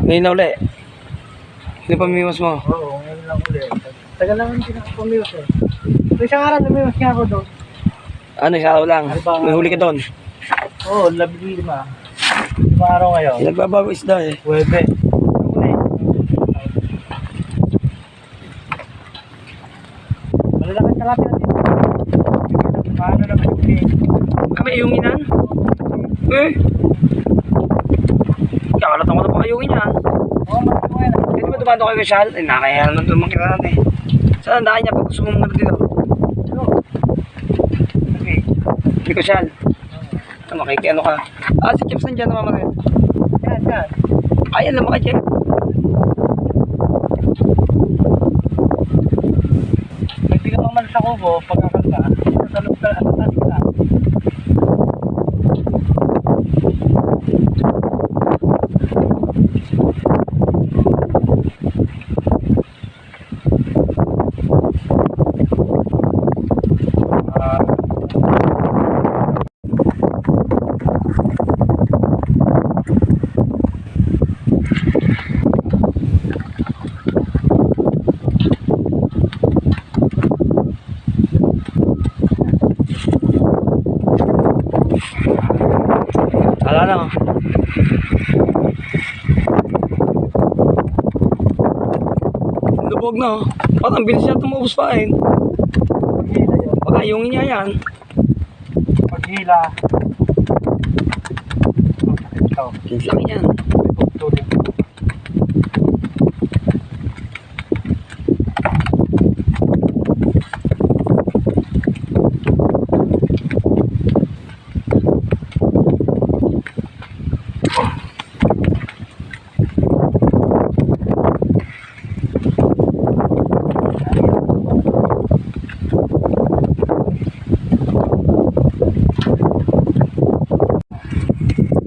Ngayon na uli. Hindi pa mimiwas mo. Oo, ngayon lang ulit. Tagal lang hindi nakapamiwas eh. So isang araw namiwas niya ako doon. Ano, isang araw lang. May huli ka doon. Oo, 15. 5 araw ngayon. Nagbabago isda eh. Huwebe. Malalakad talapin natin. Paano naman yung huli? Kami iunginan? Eh. Kakalat ako na pa kayungin yan. Oo, matulungan ngayon. Hindi ba dumado kayo kay Shal? Eh, nakakaya naman doon makita natin eh. Saan ang daan niya pag gusto mong dito? Ano? Okay. Hindi ko Shal. Makikiano ka. Ah, si Chips nandiyan naman rin. Yan, yan. Ayan lang mga Chips. Nagbigang naman sa kubo, pagkakanta. Sa loob ka, ano natin ka. Wala lang. Lubog na. Parang bilis niya tumubos pa eh. Paghila yun. Pagkayungin niya yan. Paghila. Ito. Hindi lang yan. Tuloy.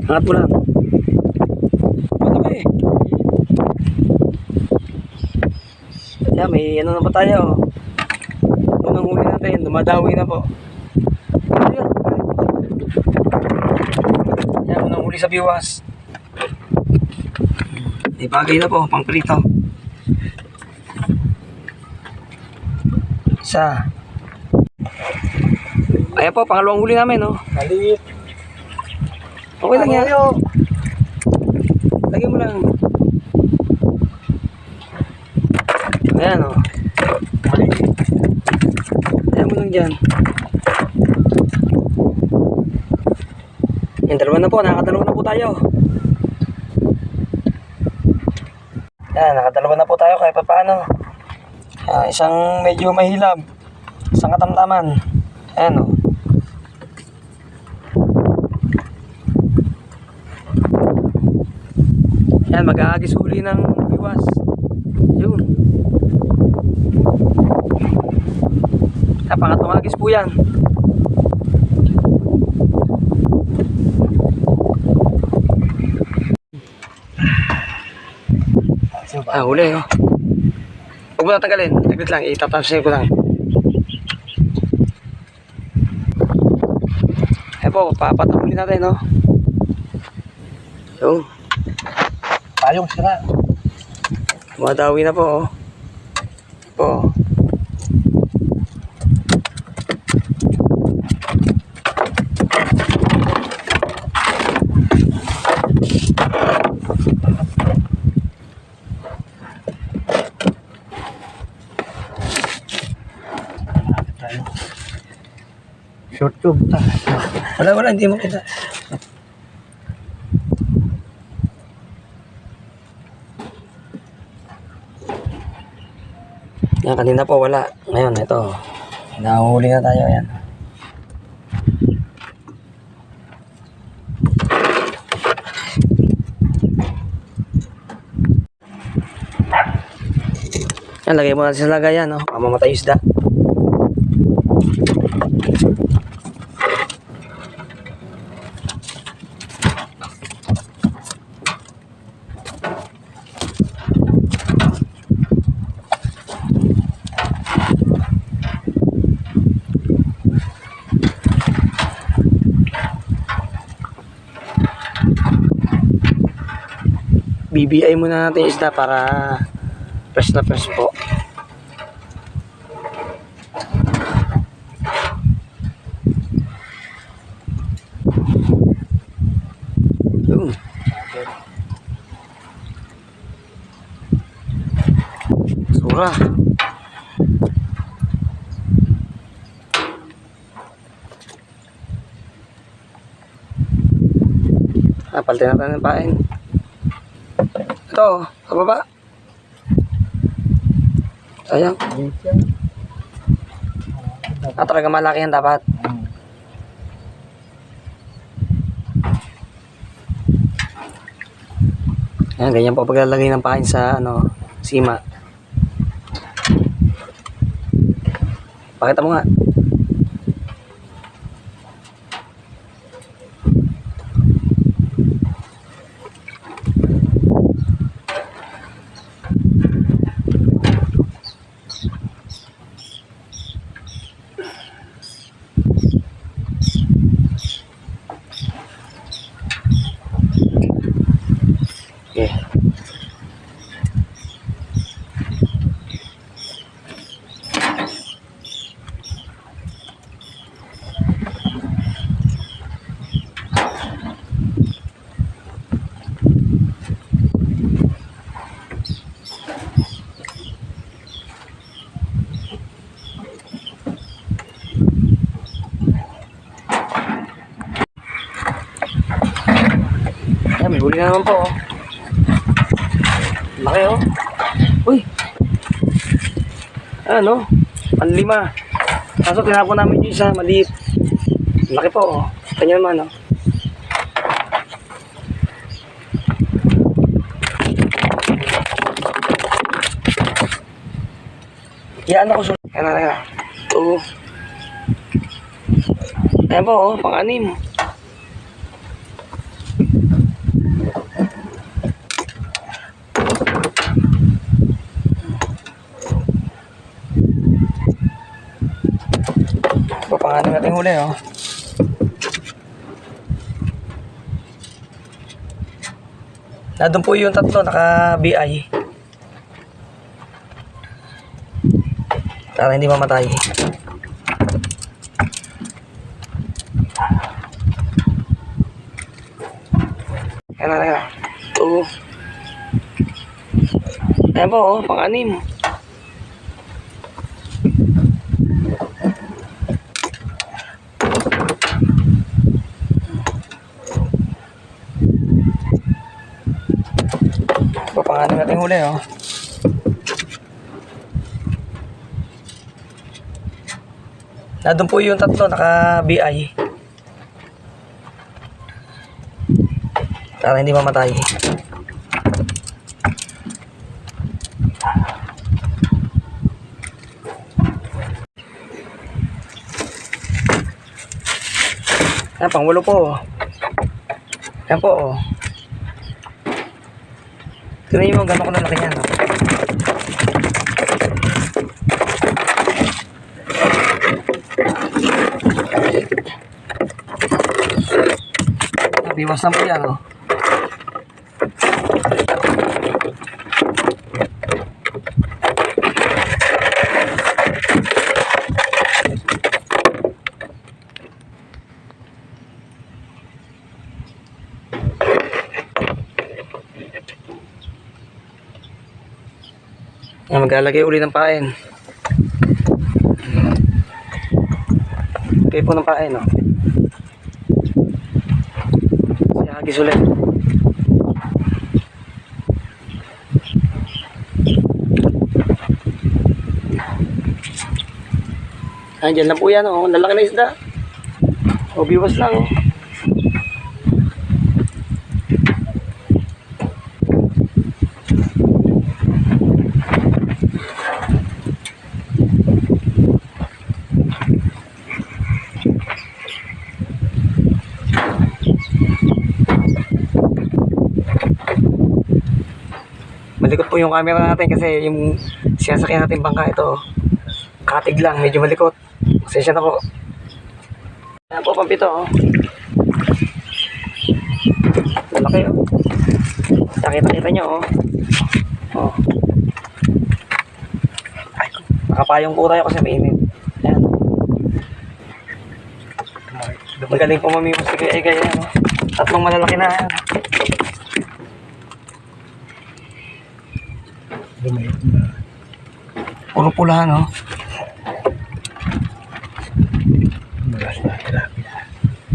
Angat mo lang. Malaki eh. Yan, may ano na pa tayo. Unang huli natin, dumadawi na po. Yan, unang huli sa biwas. May bagay na po, pang prito. Isa. Ayan po, pangalawang huli namin, no? Maliit. Okay lang yan. Lagyan mo lang. Ayan, o. Maliit. Ayan mo lang dyan. Yung dalawa na po, nakakadalawa na po tayo. Ayan, nakadalawa na po tayo kahit pa paano. Isang medyo mahilab. Isang katamtaman. Ayan, o. Yan, mag-aagis huli ng biwas. Yun. Pangatlong agis po yan. Huli oh. Huwag mo natanggalin. Saglit lang, itatansin ko lang. Ayan po, papatahuli natin no. Yun. Payong sira. Madawi na po, oh. Po. Short tube. Wala, hindi mo kita. Yan, kanina po wala. Ngayon, ito. Nahuli na tayo, yan. Yan, lagay mo natin sa lagayan, no? Mamamatay yung isda. BBI muna natin yung isda para fresh na fresh po. Yun. Sura. Palitin natin ng pain. Ito, sa baba. Sayang. Talaga malaki yan dapat. Ayan, ganyan po paglalagay ng pain sa sima. Pakita mo nga. Okay. Ayan, may huli na naman po. Laki oh. Uy. Ano? Panlima. Kaso tinapon namin yung isa, maliit. Laki po oh. Kanya naman oh. Yan ako sulit. Ayan na. Oo. Ayan po oh, pang-anim. Papangalan natin huli oh. Nandun po yung tatlo naka-BI. Para hindi mamatay. Ayan na. Oo. Ayan po oh, pang-anim. Papangalan natin huli oh. Nandun po yung tatlo naka-BI. Para hindi mamatay. Ayan, pang-walo po. Ayan po oh. Tignan nyo gano'n ko na laki yan. Biwas lang po yan. Oh. Maglalagay uli ng pain. Okay po ng pain, no? Siyagis ulit. Dyan lang po yan, oh. Lalaki na isda. O, biwas lang, oh. Malikot po yung camera natin kasi yung sinasakyan natin bangka ito katig lang, medyo malikot. Pasensya na po. Ayan po, pampito oh. Malaki oh. Nakita nyo, oh. Oh. Nakapayong po tayo kasi mainit. Ayan. Magaling po mamimos si Kuya Egay. Ayan, oh. Tatlong malalaki na. Ayan. Puro pulahan, oh.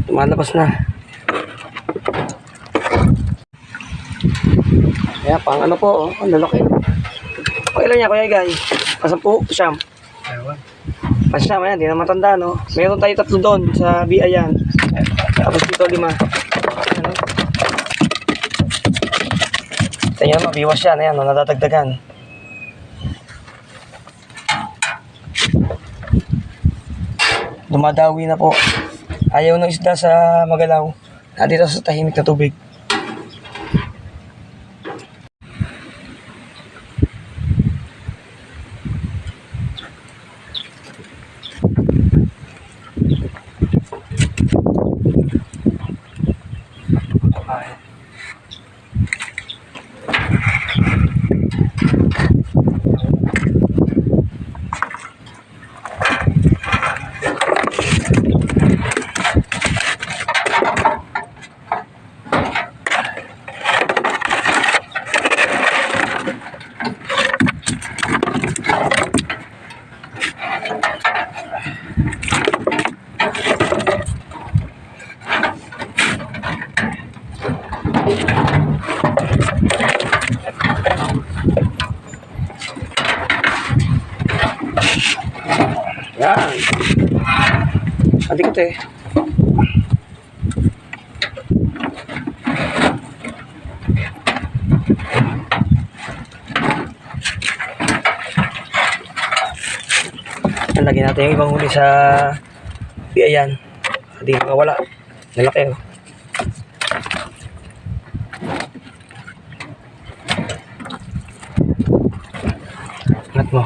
Lumalabas na. Ayan, pang ano po, oh. Ang lalaki. Pakailan niya, Kuya Egay? Pasampu, siyam. Pasyam, ayan, di na matanda, no? Meron tayo 3 doon sa BI yan. Tapos dito 5. Ano? Ito nyo, mabiwas yan, ayan, no? Nadadagdagan. Dumadawi na po. Ayaw ng isda sa magalaw. Dito sa tahimik na tubig. Yan. Adik ito eh. Lagyan natin yung ibang huli sa biayan. Hindi makawala. Nalaki oh. Angat mo.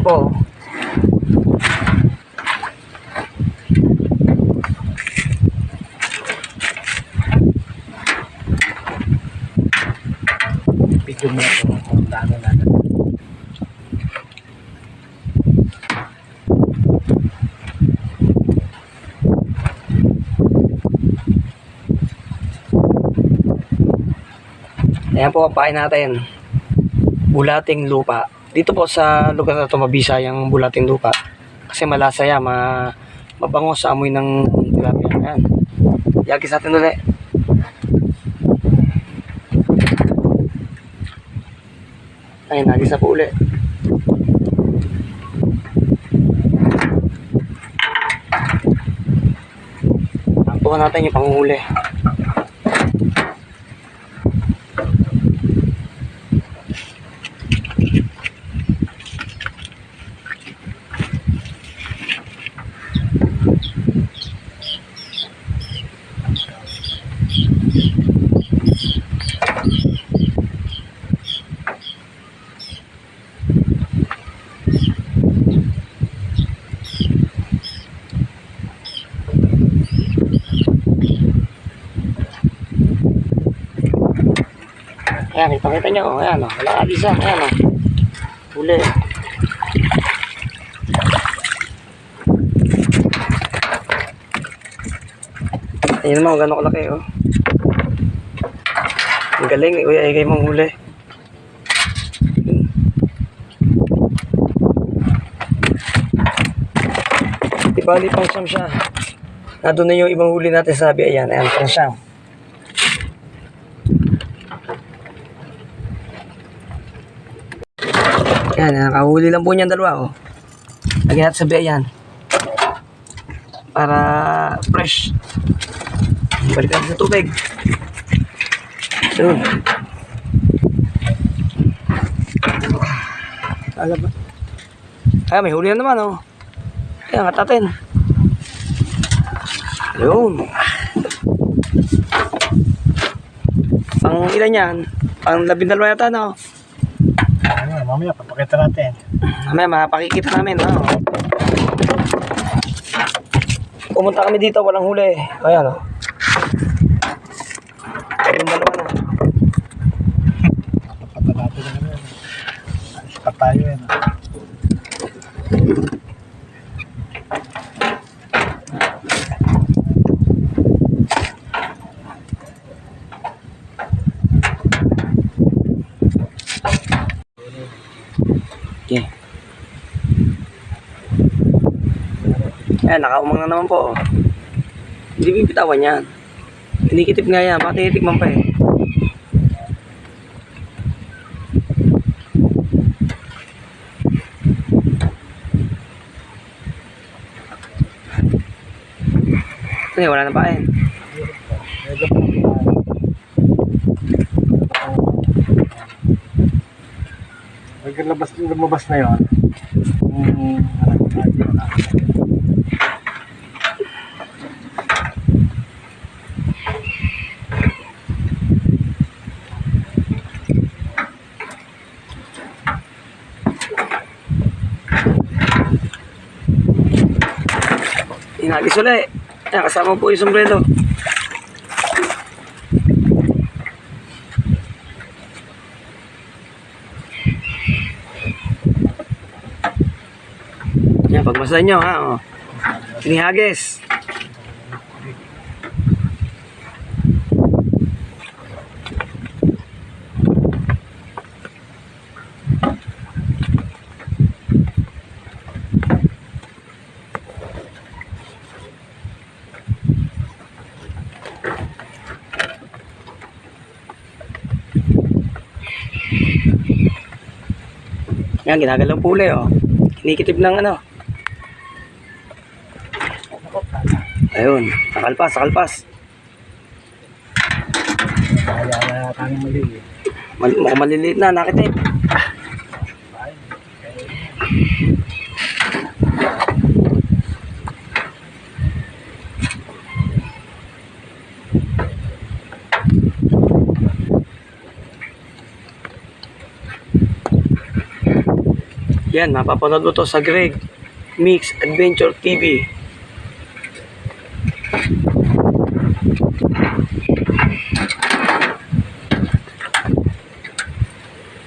Po. Video mo ito kung paano natin. Ayan po, pain natin. Bulating lupa. Dito po sa lugar na ito, mabisa yung bulating lupa. Kasi malasa yan, mabango sa amoy ng tilapia. Ayan. Yagis natin ulit. Ayan, nagis na po ulit. Tukan natin yung panghuli. Ayan, kita nyo. Ayan, wala ka isa. Ayan, huli. Ayan mo, gano'n kalaki, oh. Ang galing, Kuya Egay mong huli. Ibali pang siyam siya. Nandun na yung ibang huli natin sabi. Ayan, ayan, pang siyam. Ayan, nakahuli lang po niyan 2, oh. Lagyan natin sabi, ayan. Para fresh. Balik natin sa tubig. Doon. Alam ba? Ay, may huli na naman, oh. Kaya angat natin. Yun. Pang ilan yan? Pang 12 yata, no? Mamaya papakita natin. Mamaya mapakikita namin, oh. pumunta kami dito, walang huli. Ayan, oh. Yung dalawa na. Patalado na naman. Sikat tayo yan. Okay. Ayan, nakaumang na naman po. Hindi bibitawan yan. Tinikitip nga yan, baka tinitikman pa eh. Ito wala na pa eh. Lumabas na yun. Inagis ulit. Ayan, kasama po yung sombrero. Yan, pagmasdan nyo ha. Oh. Inihagis. Yan, ginagalaw po ulit oh. Kinikitip ng ano. Ayun, sakalpas, sakalpas. Kaya na tayong mali. Mukhang maliliit na, nakitip. Yan, mapapanood mo to sa Greg Mix Adventure TV.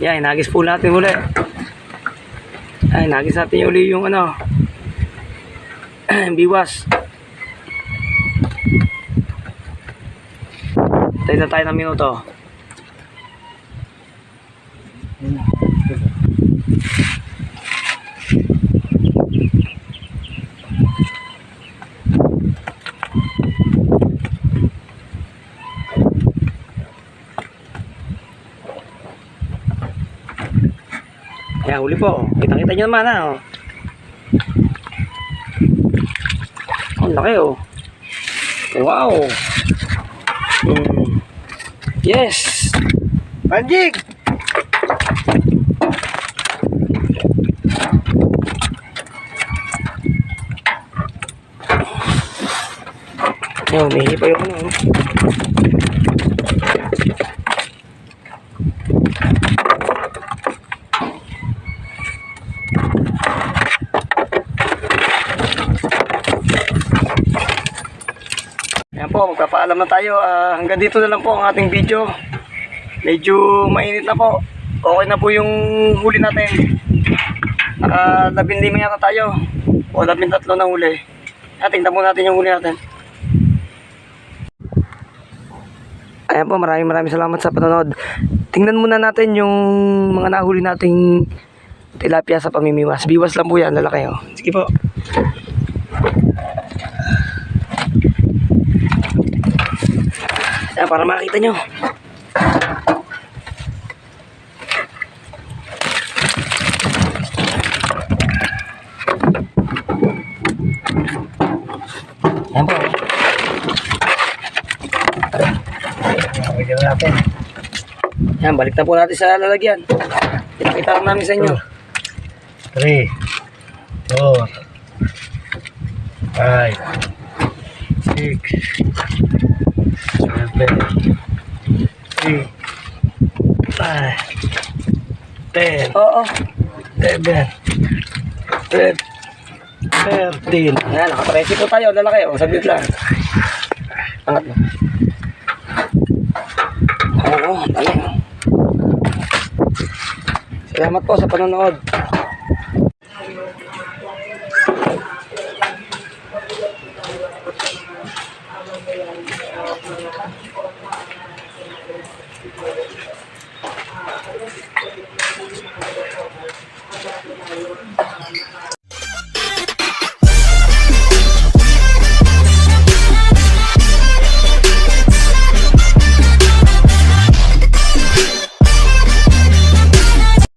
Yan, nagis po natin uli. Ay, nagis natin uli yung ano, biwas. Tayo na tayo ng minuto. Kaya huli po. Kita-kita nyo naman ha. Oh. Ang laki oh. Wow. Yes. Panjig! Ayun, may hipa yung ano. Ayan po, magpapaalam na tayo. Hanggang dito na lang po ang ating video. Medyo mainit na po. Okay na po yung huli natin. Naka 15 yata tayo. O 13 na huli. Tingnan po natin yung huli natin. Ayan po, maraming salamat sa panonood. Tingnan muna natin yung mga nahuli nating tilapia sa pamimiwas. Biwas lang po yan, lalaki oh. Sige po. Ayan, para makita nyo. Ayan po. Bigyan natin. Yan, balik na po natin sa lalagyan. Pinakita lang namin sa inyo. 3, 4, 5, 6, 7, 8, 9, 10, Oo. 11, 12, 13. Ayan, nakapresi po tayo. Lalaki, o. Saglit lang. Angat mo. Ayan, o. Dali, o. Salamat po sa panonood.